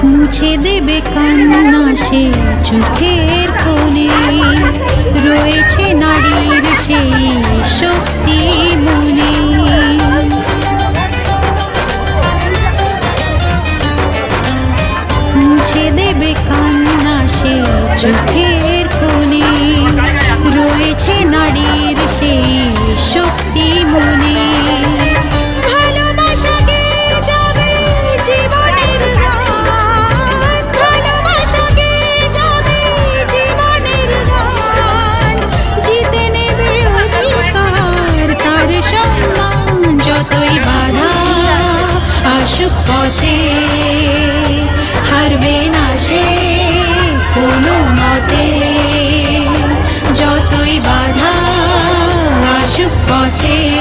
মুছে দেবে কান্না সে চোখের কোণে, রয়েছে নারীর সেই শক্তি মনে। মুছে দেবে কান্না সে চোখের কোণে, রয়েছে নারীর সেই শক্তি মনে। যতই বাধা আসুক পথে, হারবে না সে কোনো মতে। যতই বাধা আসুক পথে।